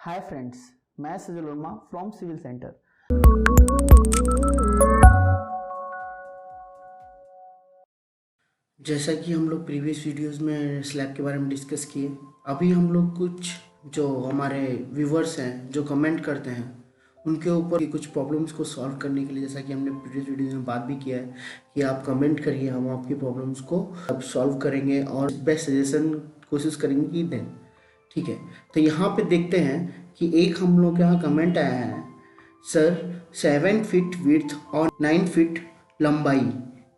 Hi friends, मैं सजल Verma from civil centre. जैसा कि हम लोग प्रीवियस वीडियोस में स्लैब के बारे में डिस्कस किए, अभी हम लोग कुछ जो हमारे व्यूवर्स हैं जो कमेंट करते हैं उनके ऊपर कुछ प्रॉब्लम्स को सॉल्व करने के लिए, जैसा कि हमने प्रीवियस वीडियोस में बात भी किया है कि आप कमेंट करिए, हम आपकी प्रॉब्लम्स को अब सॉल्व करेंगे और बेस्ट सजेशन कोशिश करेंगे कि दें। ठीक है, तो यहाँ पे देखते हैं कि एक हम लोग के यहाँ कमेंट आया है, सर 7 फीट विड्थ और 9 फीट लंबाई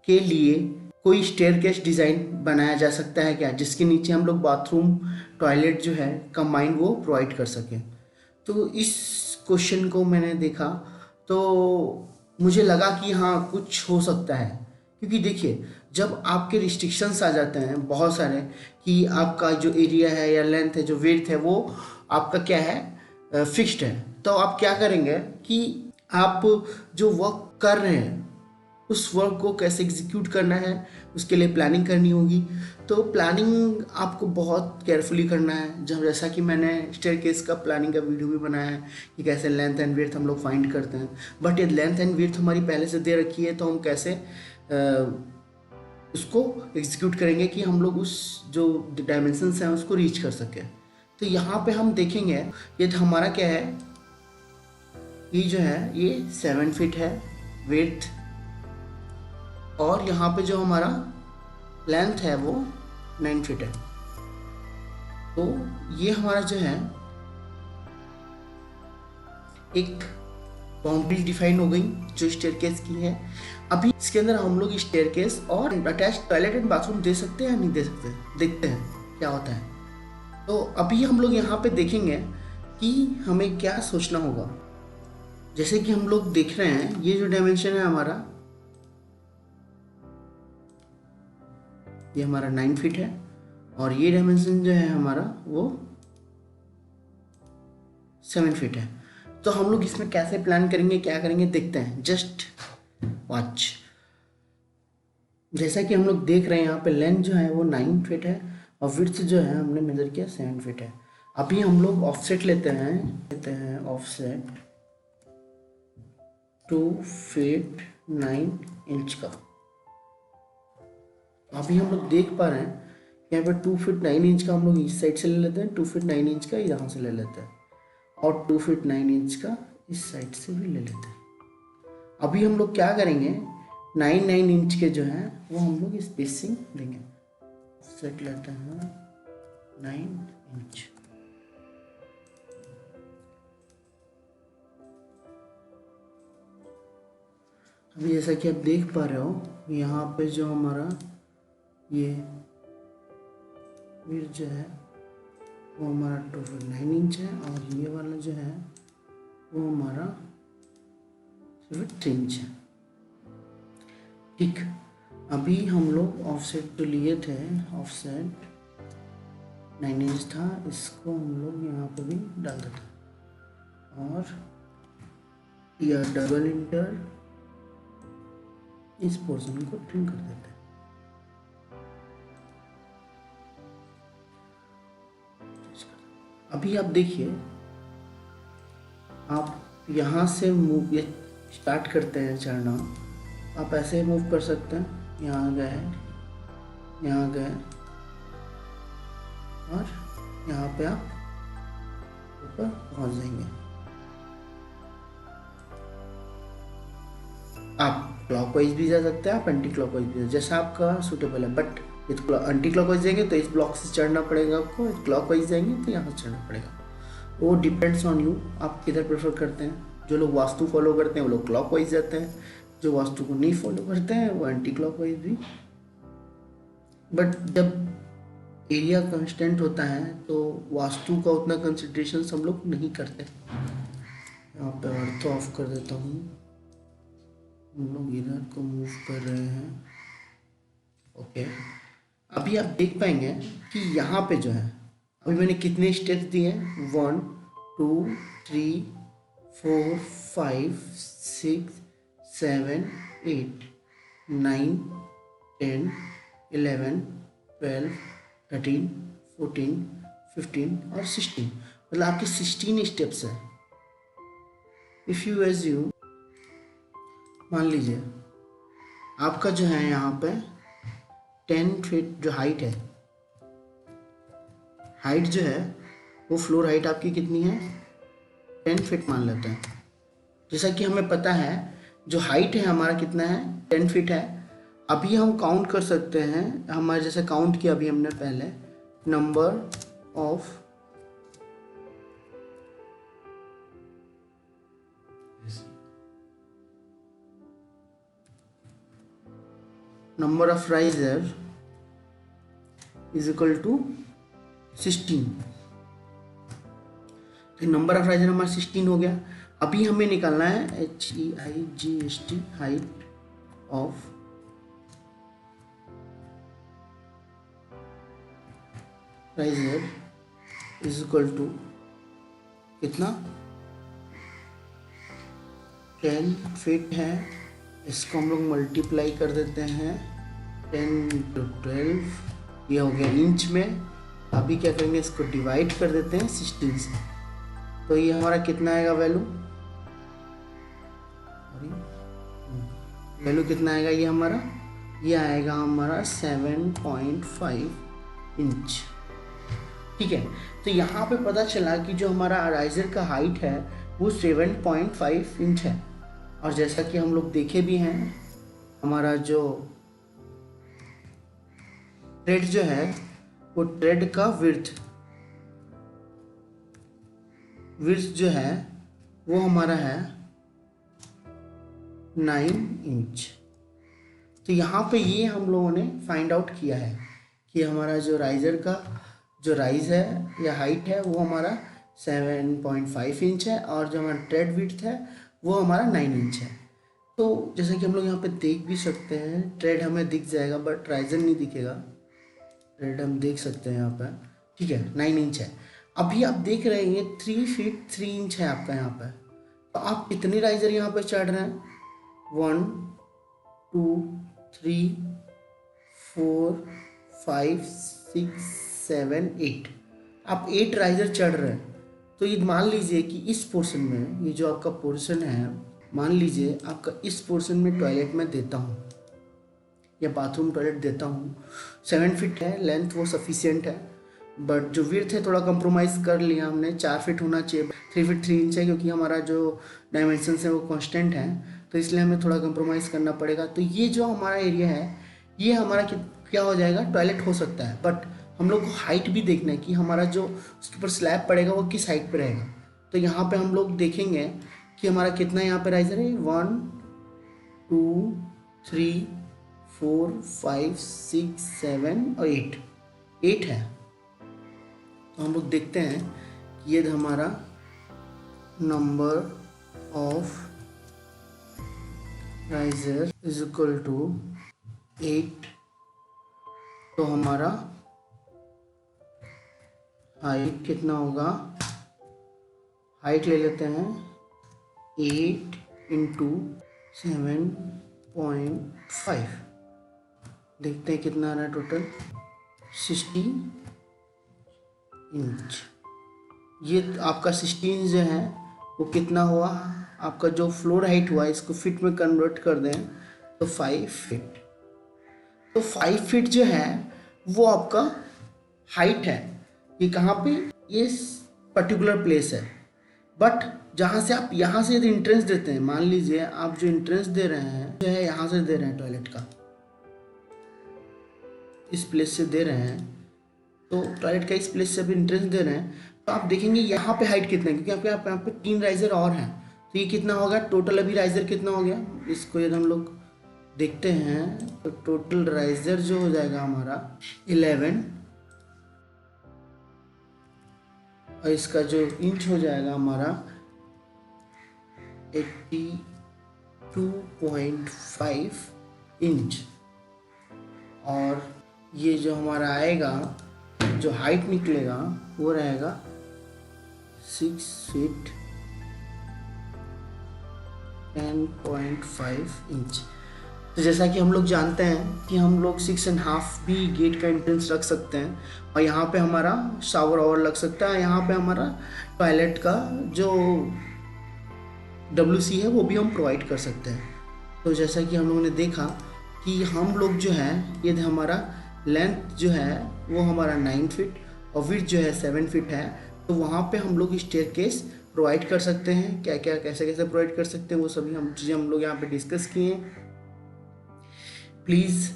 के लिए कोई स्टेयरकेस डिज़ाइन बनाया जा सकता है क्या, जिसके नीचे हम लोग बाथरूम टॉयलेट जो है कंबाइंड वो प्रोवाइड कर सकें। तो इस क्वेश्चन को मैंने देखा तो मुझे लगा कि हाँ, कुछ हो सकता है। क्योंकि देखिए, जब आपके रिस्ट्रिक्शंस आ जाते हैं बहुत सारे कि आपका जो एरिया है या लेंथ है, जो विड्थ है, वो आपका क्या है, फिक्स्ड है, तो आप क्या करेंगे कि आप जो वर्क कर रहे हैं उस वर्क को कैसे एग्जीक्यूट करना है, उसके लिए प्लानिंग करनी होगी। तो प्लानिंग आपको बहुत केयरफुली करना है। जब जैसा कि मैंने स्टेयरकेस का प्लानिंग का वीडियो भी बनाया है कि कैसे लेंथ एंड विड्थ हम लोग फाइंड करते हैं, बट ये लेंथ एंड विड्थ हमारी पहले से दे रखी है, तो हम कैसे उसको एग्जीक्यूट करेंगे कि हम लोग उस जो डायमेंशंस हैं उसको रीच कर सकें। तो यहाँ पे हम देखेंगे, ये तो हमारा क्या है, ये जो है ये 7 फीट है विड्थ, और यहाँ पे जो हमारा लेंथ है वो 9 फीट है। तो ये हमारा जो है एक बाउंड्री डिफाइन हो गई जो स्टेयरकेस की है। अभी इसके अंदर हम लोग स्टेयरकेस और अटैच टॉयलेट एंड बाथरूम दे सकते हैं या नहीं दे सकते, देखते हैं क्या होता है। तो अभी हम लोग यहाँ पे देखेंगे कि हमें क्या सोचना होगा। जैसे कि हम लोग देख रहे हैं, ये जो डायमेंशन है हमारा, ये हमारा 9 फीट है, और ये डायमेंशन जो है हमारा वो 7 फीट है। तो हम लोग इसमें कैसे प्लान करेंगे, क्या करेंगे, देखते हैं, जस्ट वॉच। जैसा कि हम लोग देख रहे हैं यहाँ पे लेंथ जो है वो 9 फीट है और विड्थ जो है हमने मेजर किया 7 फीट है। अभी हम लोग ऑफसेट लेते हैं ऑफसेट 2 फीट 9 इंच का। अभी हम लोग देख पा रहे हैं यहाँ पे 2 फीट 9 इंच का हम लोग इस साइड से ले लेते हैं, 2 फीट 9 इंच का यहाँ से ले लेते हैं, और 2 फीट 9 इंच का इस साइड से भी ले लेते हैं। अभी हम लोग क्या करेंगे, 9 इंच के जो हैं वो हम लोग स्पेसिंग देंगे। सेट लेते हैं 9 इंच। अभी जैसा कि आप देख पा रहे हो, यहाँ पे जो हमारा ये विड्थ जो है वो हमारा 2 फीट 9 इंच है, और ये वाला जो है वो हमारा 3 इंच है। ठीक, अभी हम लोग ऑफसेट जो लिए थे, ऑफसेट 9 इंच था, इसको हम लोग यहाँ पे भी डाल देते हैं, और यह डबल इंटर इस पोर्शन को ट्रिम कर देते हैं। अभी आप देखिए, आप यहाँ से मूव ये स्टार्ट करते हैं चढ़ना, आप ऐसे मूव कर सकते हैं, यहाँ गए, यहाँ गए, और यहाँ पे आप ऊपर पहुँच जाएंगे। आप क्लॉकवाइज भी जा सकते हैं, आप एंटी क्लॉकवाइज भी, जैसा आपका सूटेबल है। बट ये एंटी क्लॉकवाइज जाएंगे तो इस ब्लॉक से चढ़ना पड़ेगा आपको, क्लॉकवाइज जाएंगे तो यहाँ से चढ़ना पड़ेगा। वो डिपेंड्स ऑन यू, आप किधर प्रेफर करते हैं। जो लोग वास्तु फॉलो करते हैं वो लोग क्लॉकवाइज जाते हैं, जो वास्तु को नहीं फॉलो करते हैं वो एंटी क्लॉकवाइज भी। बट जब एरिया कंस्टेंट होता है तो वास्तु का उतना कंसिड्रेशन हम लोग नहीं करते। यहाँ पे अर्थ ऑफ कर देता हूँ, हम लोग इधर को मूव कर रहे हैं। ओके, अभी आप देख पाएंगे कि यहाँ पे जो है, अभी मैंने कितने स्टेप्स दिए हैं, 1 2 3 4 5 6 7 8 9 10 11 12 13 14 15 और 16, मतलब आपके 16 स्टेप्स है। इफ़ यू एज्यूम, मान लीजिए आपका जो है यहाँ पे 10 फीट जो हाइट है, हाइट जो है वो फ्लोर हाइट आपकी कितनी है, 10 फीट मान लेते हैं। जैसा कि हमें पता है जो हाइट है हमारा कितना है, 10 फीट है। अभी हम काउंट कर सकते हैं, हमारे जैसे काउंट किया अभी हमने पहले, number of riser is equal to 16। तो नंबर ऑफ राइजर हमारा 16 हो गया। अभी हमें निकालना है HEIGST, height of riser is equal to कितना, 10 फीट है, इसको हम लोग मल्टीप्लाई कर देते हैं 10 × 12, ये हो गया इंच में। अभी क्या करेंगे, इसको डिवाइड कर देते हैं 16 से, तो ये हमारा कितना आएगा वैल्यू कितना आएगा, ये आएगा हमारा 7.5 इंच। ठीक है, तो यहाँ पे पता चला कि जो हमारा राइजर का हाइट है वो 7.5 इंच है। और जैसा कि हम लोग देखे भी हैं, हमारा जो थ्रेड जो है वो थ्रेड का विड्थ जो है वो हमारा है 9 इंच। तो यहाँ पे ये हम लोगों ने फाइंड आउट किया है कि हमारा जो राइजर का जो राइज है या हाइट है वो हमारा 7.5 इंच है, और जो हमारा थ्रेड विड्थ है वो हमारा 9 इंच है। तो जैसे कि हम लोग यहाँ पे देख भी सकते हैं, थ्रेड हमें दिख जाएगा बट राइजर नहीं दिखेगा। थ्रेड हम देख सकते हैं यहाँ पे, ठीक है, 9 इंच है। अभी आप देख रहे हैं 3 फीट 3 इंच है आपका यहाँ पे। तो आप कितने राइजर यहाँ पे चढ़ रहे हैं, 1 2 3 4 5 6 7 8, आप 8 राइजर चढ़ रहे हैं। तो ये मान लीजिए कि इस पोर्शन में, ये जो आपका पोर्शन है, मान लीजिए आपका इस पोर्शन में टॉयलेट में देता हूँ या बाथरूम टॉयलेट देता हूँ, 7 फीट है लेंथ, वो सफिशियंट है। बट जो विड्थ है थोड़ा कंप्रोमाइज़ कर लिया हमने, 4 फीट होना चाहिए, 3 फीट 3 इंच है, क्योंकि हमारा जो डायमेंशन है वो कांस्टेंट है, तो इसलिए हमें थोड़ा कंप्रोमाइज़ करना पड़ेगा। तो ये जो हमारा एरिया है ये हमारा क्या हो जाएगा, टॉयलेट हो सकता है। बट हम लोग को हाइट भी देखना है कि हमारा जो उसके ऊपर स्लैब पड़ेगा वो किस हाइट पे रहेगा। तो यहाँ पे हम लोग देखेंगे कि हमारा कितना यहाँ पे राइजर है, 1 2 3 4 5 6 7 और 8 है। तो हम लोग देखते हैं कि ये हमारा number of riser is equal to 8। तो हमारा हाइट कितना होगा, हाइट ले लेते हैं 8 × 7.5, देखते हैं कितना आ रहा है टोटल, 60 इंच। ये आपका 16 जो है वो कितना हुआ, आपका जो फ्लोर हाइट हुआ, इसको फीट में कन्वर्ट कर दें तो 5 फीट। तो 5 फीट जो है वो आपका हाइट है। ये कहाँ पे, ये पर्टिकुलर प्लेस है। बट जहाँ से आप यहाँ से यदि इंट्रेंस देते हैं, मान लीजिए आप जो इंट्रेंस दे रहे हैं जो है यहाँ से दे रहे हैं, टॉयलेट का इस प्लेस से दे रहे हैं, तो टॉयलेट का इस प्लेस से भी इंट्रेंस दे रहे हैं, तो आप देखेंगे यहाँ पे हाइट कितना है, क्योंकि आपके यहाँ पे 3 राइजर और हैं। तो ये कितना होगा टोटल, अभी राइजर कितना हो गया, इसको यदि हम लोग देखते हैं तो टोटल राइजर जो हो जाएगा हमारा 11, और इसका जो इंच हो जाएगा हमारा 82.5 इंच। और ये जो हमारा आएगा, जो हाइट निकलेगा वो रहेगा 6 फीट 10.5 इंच। तो जैसा कि हम लोग जानते हैं कि हम लोग 6.5 भी गेट का एंट्रेंस रख सकते हैं, और यहाँ पे हमारा शावर और लग सकता है, यहाँ पे हमारा टॉयलेट का जो WC है वो भी हम प्रोवाइड कर सकते हैं। तो जैसा कि हम लोगों ने देखा कि हम लोग जो है ये हमारा लेंथ जो है वो हमारा 9 फीट और विड्थ जो है 7 फीट है। तो वहाँ पे हम लोग स्टेयरकेस प्रोवाइड कर सकते हैं। क्या क्या कैसे कैसे प्रोवाइड कर सकते हैं वो सभी चीज़ें हम लोग यहाँ पे डिस्कस किए हैं। प्लीज़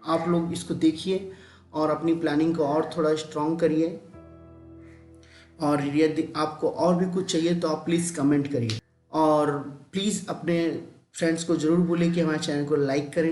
आप लोग इसको देखिए और अपनी प्लानिंग को और थोड़ा स्ट्रॉन्ग करिए, और यदि आपको और भी कुछ चाहिए तो आप प्लीज़ कमेंट करिए, और प्लीज़ अपने फ्रेंड्स को ज़रूर बोलें कि हमारे चैनल को लाइक करें।